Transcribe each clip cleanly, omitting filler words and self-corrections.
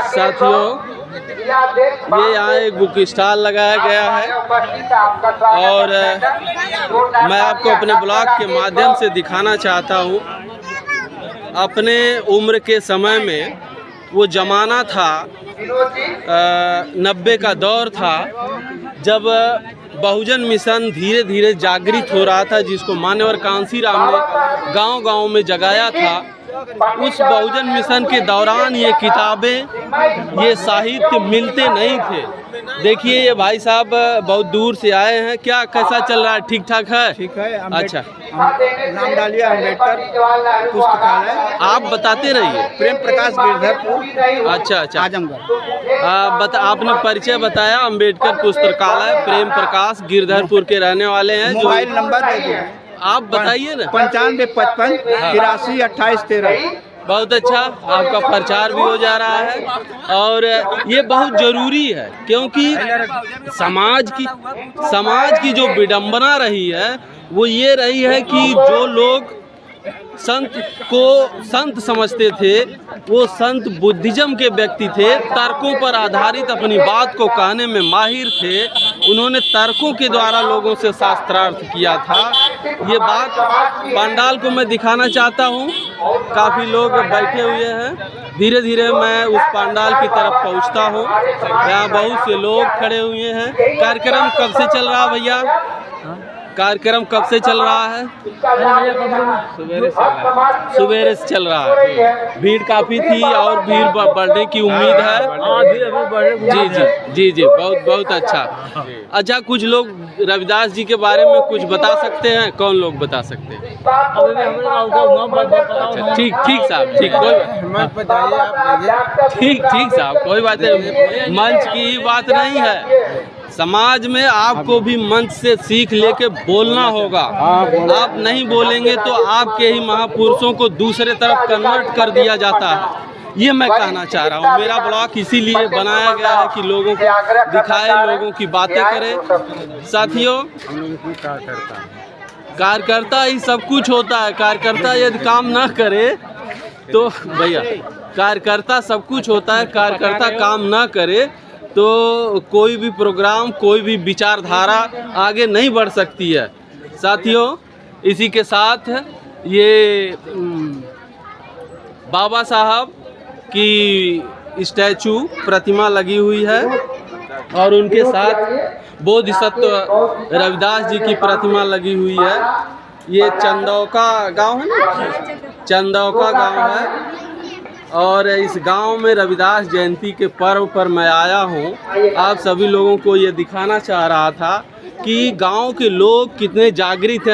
साथियों, ये यहाँ एक बुक स्टॉल लगाया गया है और मैं आपको अपने ब्लॉग के माध्यम से दिखाना चाहता हूँ। अपने उम्र के समय में वो ज़माना था, 90 का दौर था, जब बहुजन मिशन धीरे धीरे जागृत हो रहा था, जिसको मान्यवर कांसीराम ने गांव-गांव में जगाया था। उस बहुजन मिशन के दौरान ये किताबें, ये साहित्य मिलते नहीं थे। देखिए, ये भाई साहब बहुत दूर से आए हैं। क्या कैसा चल रहा है? ठीक ठाक है? ठीक है। अच्छा, नाम डालिए अम्बेडकर पुस्तकालय। आप बताते रहिए। प्रेम प्रकाश गिरधरपुर। अच्छा, आजमगढ़। आपने परिचय बताया। अम्बेडकर पुस्तकालय प्रेम प्रकाश गिरधरपुर के रहने वाले हैं। मोबाइल नंबर दे दीजिए। आप बताइए ना। 9555 83 28 13। बहुत अच्छा, आपका प्रचार भी हो जा रहा है और ये बहुत ज़रूरी है, क्योंकि समाज की जो विडंबना रही है वो ये रही है कि जो लोग संत को संत समझते थे, वो संत बुद्धिज्म के व्यक्ति थे, तर्कों पर आधारित अपनी बात को कहने में माहिर थे। उन्होंने तर्कों के द्वारा लोगों से शास्त्रार्थ किया था। ये बात पंडाल को मैं दिखाना चाहता हूँ। काफ़ी लोग बैठे हुए हैं। धीरे धीरे मैं उस पंडाल की तरफ पहुँचता हूँ। यहाँ बहुत से लोग खड़े हुए हैं। कार्यक्रम कब से चल रहा है भैया? कार्यक्रम कब से चल रहा है? सवेरे से चल रहा है। भीड़ काफ़ी थी और भीड़ बढ़ने की उम्मीद है। जी, बहुत अच्छा। अच्छा, कुछ लोग रविदास जी के बारे में कुछ बता सकते हैं? कौन लोग बता सकते हैं? अच्छा, ठीक साहब, ठीक, कोई ठीक साहब, कोई बात नहीं। मंच की ही बात नहीं है। समाज में आपको भी मंच से सीख लेके बोलना होगा। आप नहीं बोलेंगे तो आपके ही महापुरुषों को दूसरे तरफ कन्वर्ट कर दिया जाता है। ये मैं कहना चाह रहा हूँ। मेरा ब्लॉग इसीलिए बनाया गया है कि लोगों को दिखाए, लोगों की बातें करें। साथियों, कार्यकर्ता ही सब कुछ होता है। कार्यकर्ता यदि काम ना करे तो भैया, कार्यकर्ता सब कुछ होता है। कार्यकर्ता काम ना करे तो कोई भी प्रोग्राम, कोई भी विचारधारा आगे नहीं बढ़ सकती है। साथियों, इसी के साथ ये बाबा साहब की स्टैचू प्रतिमा लगी हुई है और उनके साथ बोधिसत्व रविदास जी की प्रतिमा लगी हुई है। ये चंदौका गांव है ना? चंदौका गांव है और इस गांव में रविदास जयंती के पर्व पर मैं आया हूं। आप सभी लोगों को ये दिखाना चाह रहा था कि गांव के लोग कितने जागृत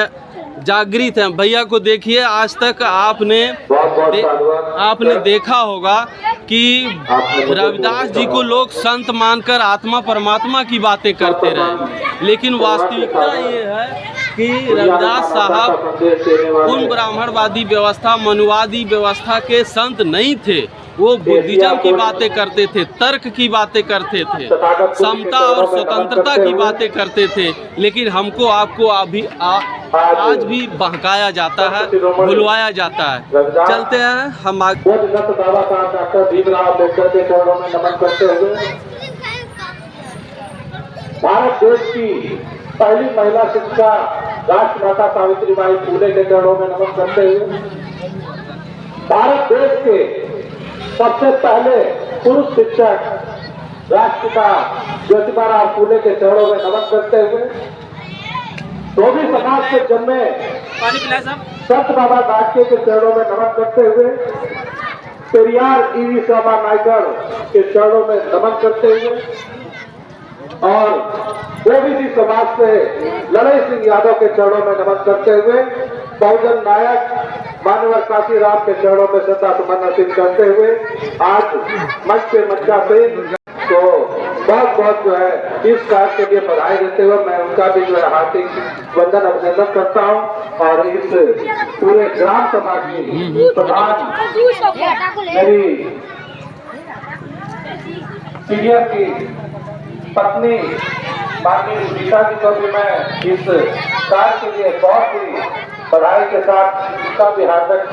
हैं। भैया को देखिए, आज तक आपने देखा होगा कि रविदास जी को लोग संत मानकर आत्मा परमात्मा की बातें करते रहे, लेकिन वास्तविकता ये है कि रविदास साहब उन ब्राह्मणवादी व्यवस्था, मनुवादी व्यवस्था के संत नहीं थे। वो बुद्धिज्म की बातें करते थे, तर्क की बातें करते थे, समता और स्वतंत्रता की बातें करते थे। लेकिन हमको आपको आज भी बहकाया जाता है, भुलवाया जाता है। चलते हैं हम आगे। भारत देश की पहली महिला शिक्षा राष्ट्रमाता सावित्रीबाई फुले के चरणों में नमन करते हुए, भारत देश के सबसे पहले पुरुष शिक्षक राष्ट्रपिता ज्योतिबा फुले के चरणों में नमन करते हुए, धोबी समाज से जन्मे संत बाबा गाडगे के चरणों में नमन करते हुए, पेरियार ईवी शोभा नायकर के चरणों में नमन करते हुए और ओबीसी समाज से लड़ई सिंह यादव के चरणों में नमन करते हुए, बहुजन नायक मान्यवर कांसीराम के चरणों में श्रद्धा सुमन अर्पित करते हुए आज मंच पे मंचा से तो बहुत जो है इस कार्य के लिए बधाई देते हुए मैं उनका भी जो है हार्दिक वंदन अभिनंदन करता हूं और इस पूरे ग्राम समाज की प्रधान मेरी सीनियर की पत्नी माननीय रीता जी को भी मैं इस कार्य के लिए बहुत ही बधाई के साथ इसका भी हार्दिक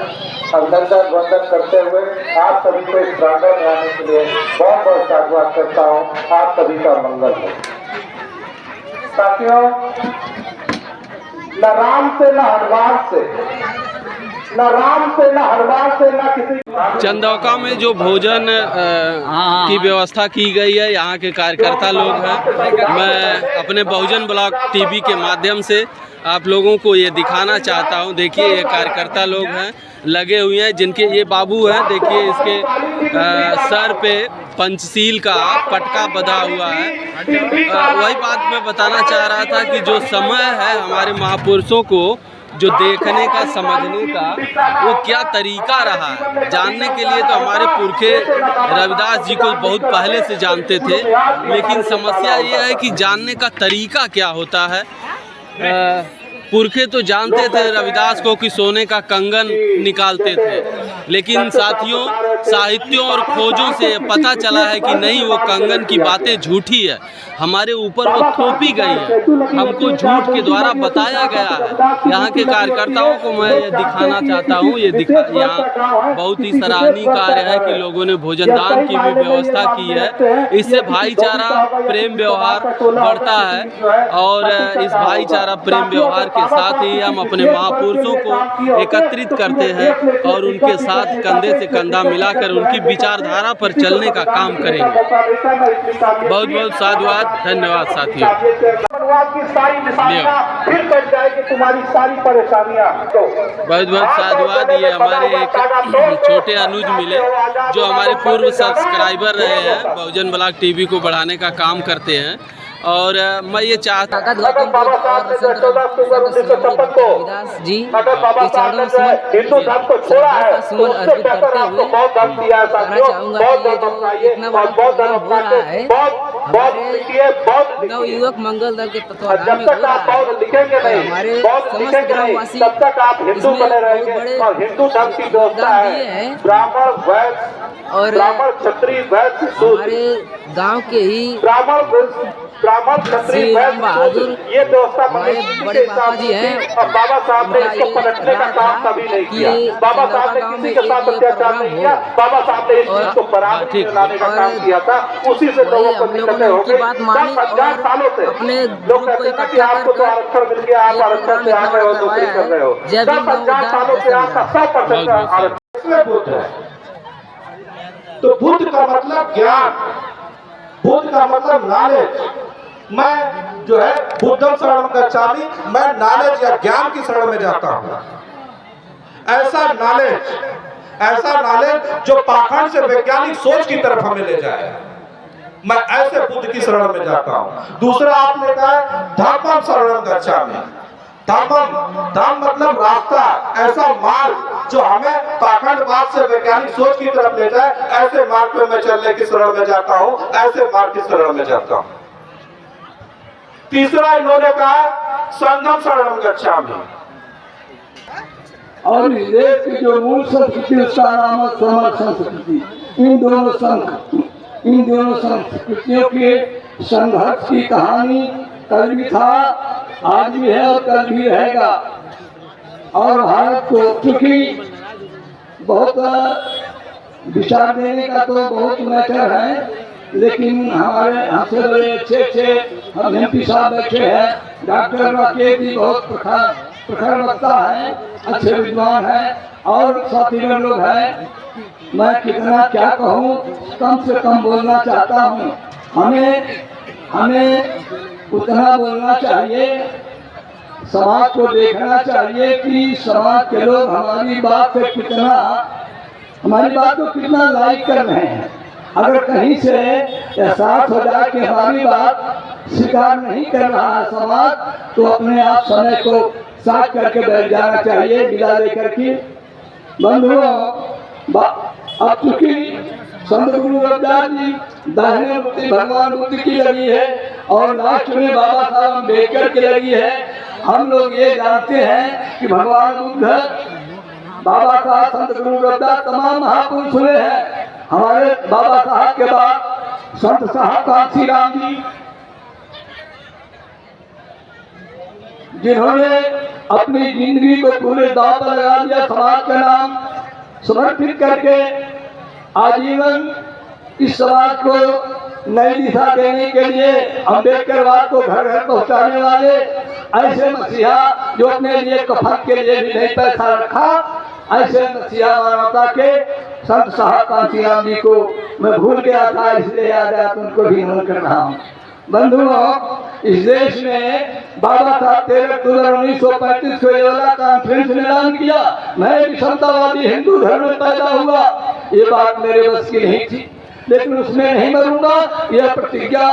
अभिनंदन वंदन करते हुए आप सभी को इस प्रांगण में आने के लिए बहुत बहुत साधुवाद करता हूँ। आप सभी का मंगल हो। साथियों, न राम से न हनुमान से, न राम से न हनुमान से न किसी चंदौका में जो भोजन की व्यवस्था की गई है, यहाँ के कार्यकर्ता लोग हैं। मैं अपने बहुजन ब्लॉक टीवी के माध्यम से आप लोगों को ये दिखाना चाहता हूँ। देखिए, ये कार्यकर्ता लोग हैं लगे हुए हैं, जिनके ये बाबू हैं। देखिए, इसके सर पे पंचशील का पटका बंधा हुआ है। वही बात मैं बताना चाह रहा था कि जो समय है हमारे महापुरुषों को जो देखने का, समझने का, वो क्या तरीका रहा है जानने के लिए तो हमारे पुरखे रविदास जी को बहुत पहले से जानते थे। लेकिन समस्या ये है कि जानने का तरीका क्या होता है। पुरखे तो जानते थे रविदास को कि सोने का कंगन निकालते थे, लेकिन साथियों, साहित्यों और खोजों से पता चला है कि नहीं, वो कंगन की बातें झूठी है। हमारे ऊपर वो थोपी गई है, हमको झूठ के द्वारा बताया गया है। यहाँ के कार्यकर्ताओं को मैं ये दिखाना चाहता हूँ। यहाँ बहुत ही सराहनीय कार्य है कि लोगों ने भोजन दान की भी व्यवस्था की है। इससे भाईचारा, प्रेम व्यवहार बढ़ता है और इस भाईचारा, प्रेम व्यवहार के साथ ही हम अपने महापुरुषों को एकत्रित करते हैं और उनके साथ कंधे से कंधा मिलाकर उनकी विचारधारा पर चलने का काम करेंगे। बहुत बहुत साधुवाद, धन्यवाद साथियों। की सारी निशानियां फिर कट जाएगी, तुम्हारी सारी परेशानियां। बहुत बहुत साधुवाद। ये हमारे एक छोटे अनुज मिले जो हमारे पूर्व सब्सक्राइबर रहे हैं, बहुजन ब्लॉक टीवी को बढ़ाने का काम करते हैं। और मैं ये चाहता गौतम बुद्ध और रविदास जी के चरणों में हिंदू धर्म को छोड़ा है, सुमन अर्पित करते हुए कहना चाहूँगा कि ये जो इतना बड़ा प्रोग्राम हो रहा है हमारे नवयुवक मंगल दल के तत्वाधान में हो रहा है। हमारे समस्त ग्रामवासी इसमें बहुत बड़े योगदान दिए हैं और हमारे गांव के ही ब्राह्मण क्षत्रिय बहादुर हमारे बड़े पापा जी हैं। बाबा साहब ने इसको पलटने का काम कभी नहीं किया। बाबा साहब ने किसी के साथ अत्याचार नहीं किया। बाबा साहब ने इस चीज को बराबर लाने का काम किया था। उसी से लोगों को दिक्कतें हो गई। 50 सालों से लोग कहते थे कि आपको तो आरक्षण मिल गया, आप आरक्षण से आ रहे हो, नौकरी कर रहे हो। 50 सालों से आपका 100% आरक्षण है। तो बुद्ध का मतलब ज्ञान, बुद्ध का मतलब नॉलेज। मैं जो है बुद्धम शरणम गच्छामि, मैं नॉलेज या ज्ञान की शरण में जाता हूँ। ऐसा नॉलेज जो पाखंड से वैज्ञानिक सोच की तरफ हमें ले जाए, मैं ऐसे बुद्ध की शरण में जाता हूँ। दूसरा आपने कहा धम्मम शरणम गच्छामि। धम्म मतलब रास्ता, ऐसा मार्ग जो हमें पाखंडवाद से वैज्ञानिक सोच की तरफ ले जाए, ऐसे मार्ग में मैं चलने की शरण में जाता हूँ, ऐसे मार्ग की शरण में जाता हूँ। तीसरा इन्होंने कहा संगम शरणम गच्छामि। और इस देश की जो मूल संस्कृति, उसका नाम है समर संस्कृति। इन दोनों संस्कृतियों के संघर्ष की कहानी कल भी था, आज भी है और कल भी रहेगा। और भारत को चूंकि बहुत विचार देने का तो बहुत मैटर है, लेकिन हमारे हमसे बड़े अच्छे हम MP साहब बैठे हैं। डॉक्टर राकेश जी बहुत प्रखर वक्ता है, अच्छे विद्वान हैं और साथी लोग हैं। मैं कितना क्या कहूँ, कम से कम बोलना चाहता हूँ। हमें उतना बोलना चाहिए, समाज को देखना चाहिए कि समाज के लोग हमारी बात को कितना लाइक कर रहे हैं। अगर कहीं से एहसास हो जाए कि हमारी बात स्वीकार नहीं कर रहा है समाज, तो अपने आप समय को साफ करके बैठ जाना चाहिए, विदा लेकर के। बंधुओं, अब चूंकि संत गुरु रविदास जी दाहिने मुक्ति भगवान बुद्ध की लगी है और लास्ट में बाबा साहब अम्बेडकर की लगी है। हम लोग ये जानते हैं कि भगवान बुद्ध, बाबा साहब, संत गुरु रविदास तमाम महापुरुष हुए हैं। हमारे बाबा साहब के बाद संत साहब कांसी राम जी, जिन्होंने अपनी जिंदगी को पूरे दांव पर लगा दिया, समाज का नाम समर्पित करके आजीवन इस समाज को नई दिशा देने के लिए अम्बेडकरवाद को घर घर पहुंचाने वाले ऐसे मसीहा जो अपने लिए कफन के लिए भी नहीं पैसा रखा, ऐसे मसीहा मानवता के संत साहब कांशीराम जी को मैं भूल गया था, इसलिए याद आया, उनको भी नमन कर रहा हूँ। बंधुओं, इस देश में बाबा साहब 13 अक्टूबर 1935 को ये वाला कॉन्फ्रेंस ने ऐलान किया, मैं विषमतावादी हिंदू धर्म में पैदा हुआ। ये बात मेरे बस की नहीं थी, लेकिन उसमें नहीं मरूंगा, यह प्रतिज्ञा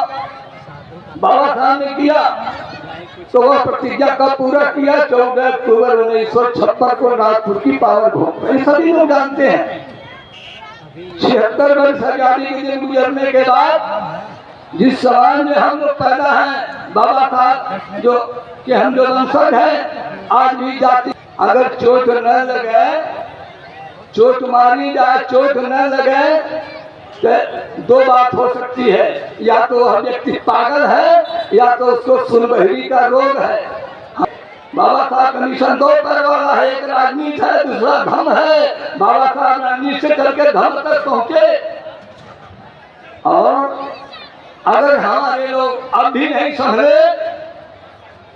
बाबा साहब ने किया। तो वह प्रतिज्ञा कब पूरा किया? 14 अक्टूबर 1956 को नागपुर की पावर भूमि में। सभी लोग जानते हैं 76 वर्ष आजादी के दिन गुजरने के बाद जिस समाज में हम लोग पैदा हैं, बाबा साहब जो कि हम जो वंशज हैं, आज भी जाति अगर चोट न लगे, चोट मारी जाए, चोट न लगे, तो दो बात हो सकती है, या तो वह व्यक्ति पागल है या तो उसको सुनबहरी का रोग है। बाबा साहब का मिशन दो पैर वाला है, एक राजनीति है, दूसरा धर्म है। बाबा साहब राजनीति से चलकर धर्म तक पहुंचे, और अगर हमारे लोग अब भी नहीं संभले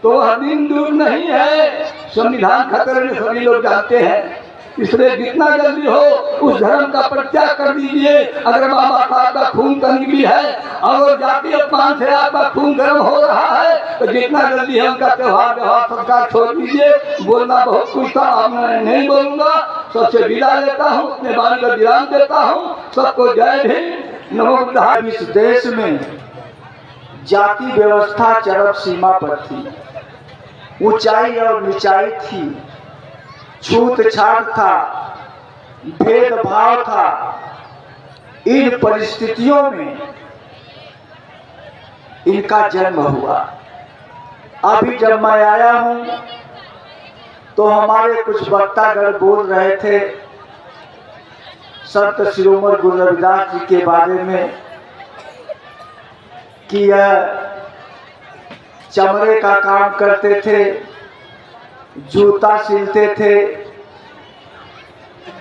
तो वह दिन दूर नहीं है, संविधान खतरे में सभी लोग जानते हैं। इसलिए जितना जल्दी हो उस धर्म का परित्याग कर दीजिए। अगर बाबा साहब का खून तंगी है और जाति अपमान से आपका खून गर्म हो रहा है, तो जितना जल्दी है उनका त्योहार व्यवहार संस्कार छोड़ दीजिए। बोलना बहुत कुछ था, अब मैं नहीं बोलूंगा। सबसे विदा लेता हूँ, अपने वाणी का विराम देता हूँ। सबको जय भीम, नमो बुद्धाय। इस देश में जाति व्यवस्था चरम सीमा पर थी, ऊंचाई और नीचाई थी, छूत छाट था, भेदभाव था। इन परिस्थितियों में इनका जन्म हुआ। अभी जब मैं आया हूं तो हमारे कुछ वक्तागण बोल रहे थे संत शिरोमणि गुरु रविदास जी के बारे में कि यह चमड़े का काम करते थे, जूता सिलते थे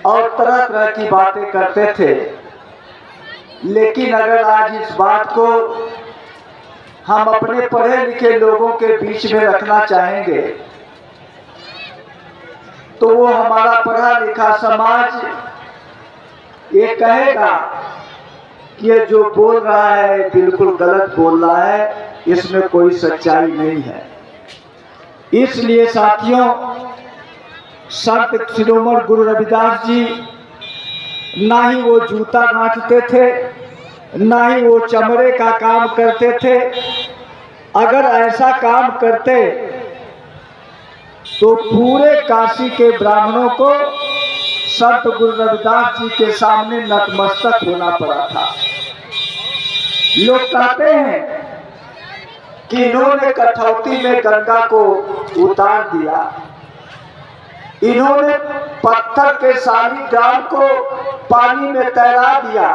और तरह तरह की बातें करते थे। लेकिन अगर आज इस बात को हम अपने पढ़े लिखे लोगों के बीच में रखना चाहेंगे तो वो हमारा पढ़ा लिखा समाज ये कहेगा कि ये जो बोल रहा है बिल्कुल गलत बोल रहा है, इसमें कोई सच्चाई नहीं है। इसलिए साथियों, संत शिरोमणि गुरु रविदास जी ना ही वो जूता नाचते थे, ना ही वो चमड़े का काम करते थे। अगर ऐसा काम करते तो पूरे काशी के ब्राह्मणों को संत गुरु रविदास जी के सामने नतमस्तक होना पड़ा था। लोग कहते हैं कि इन्होंने कठौती में गंगा को उतार दिया, इन्होंने पत्थर के शालिग्राम को पानी में तैरा दिया।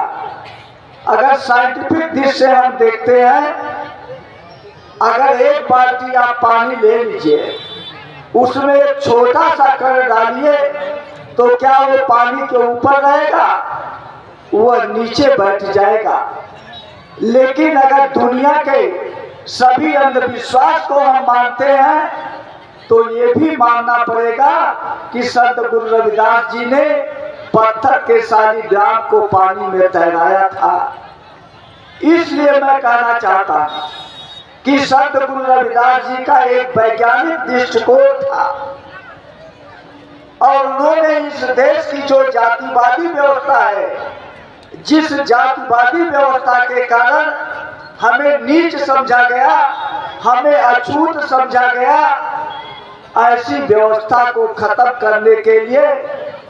अगर साइंटिफिक दृष्टि से हम देखते हैं, अगर एक बाल्टी आप पानी ले लीजिए, उसमें एक छोटा सा कण डालिए, तो क्या वो पानी के ऊपर रहेगा? वह नीचे बैठ जाएगा। लेकिन अगर दुनिया के सभी अंधविश्वास को हम मानते हैं तो ये भी मानना पड़ेगा कि संत गुरु रविदास जी ने पत्थर के शालिग्राम को पानी में तैराया था। इसलिए मैं कहना चाहता हूं कि संत गुरु रविदास जी का एक वैज्ञानिक दृष्टिकोण था और उन्होंने इस देश की जो जातिवादी व्यवस्था है, जिस जातिवादी व्यवस्था के कारण हमें नीच समझा गया, हमें अछूत समझा गया, ऐसी व्यवस्था को खत्म करने के लिए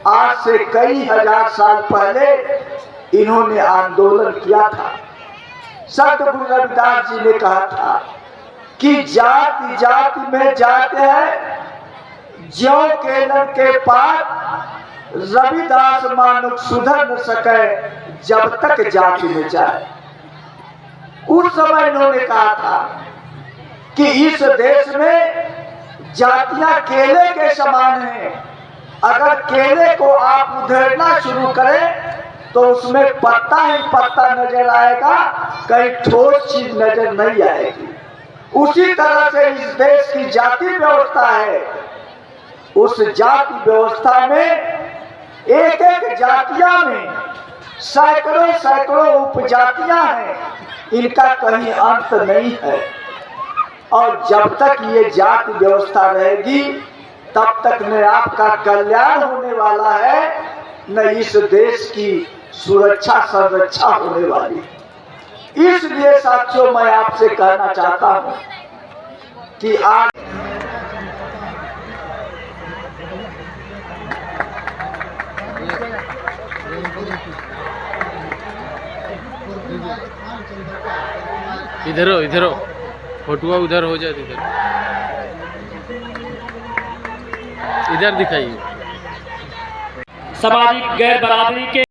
आज से कई हजार साल पहले इन्होंने आंदोलन किया था। संत गुरु रविदास जी ने कहा था कि जाति जाति में जाते हैं, ज्यों केलन के पात रविदास मानुक सुधर न सके जब तक जाति में जाए। उस समय इन्होंने कहा था कि इस देश में जातियां केले के समान हैं। अगर केले को आप उधेड़ना शुरू करें तो उसमें पत्ता ही पत्ता नजर आएगा, कहीं ठोस चीज नजर नहीं आएगी। उसी तरह से इस देश की जाति व्यवस्था है। उस जाति व्यवस्था में एक एक जातियां में सैकड़ों सैकड़ों उपजातियां हैं, इनका कहीं अंत नहीं है। और जब तक ये जाति व्यवस्था रहेगी तब तक न आपका कल्याण होने वाला है, न इस देश की सुरक्षा संरक्षा होने वाली। इसलिए साथियों मैं आपसे कहना चाहता हूं कि आज इधर हो फोटुआ उधर हो जाए, इधर दिखाइए। सामाजिक गैर बराबरी के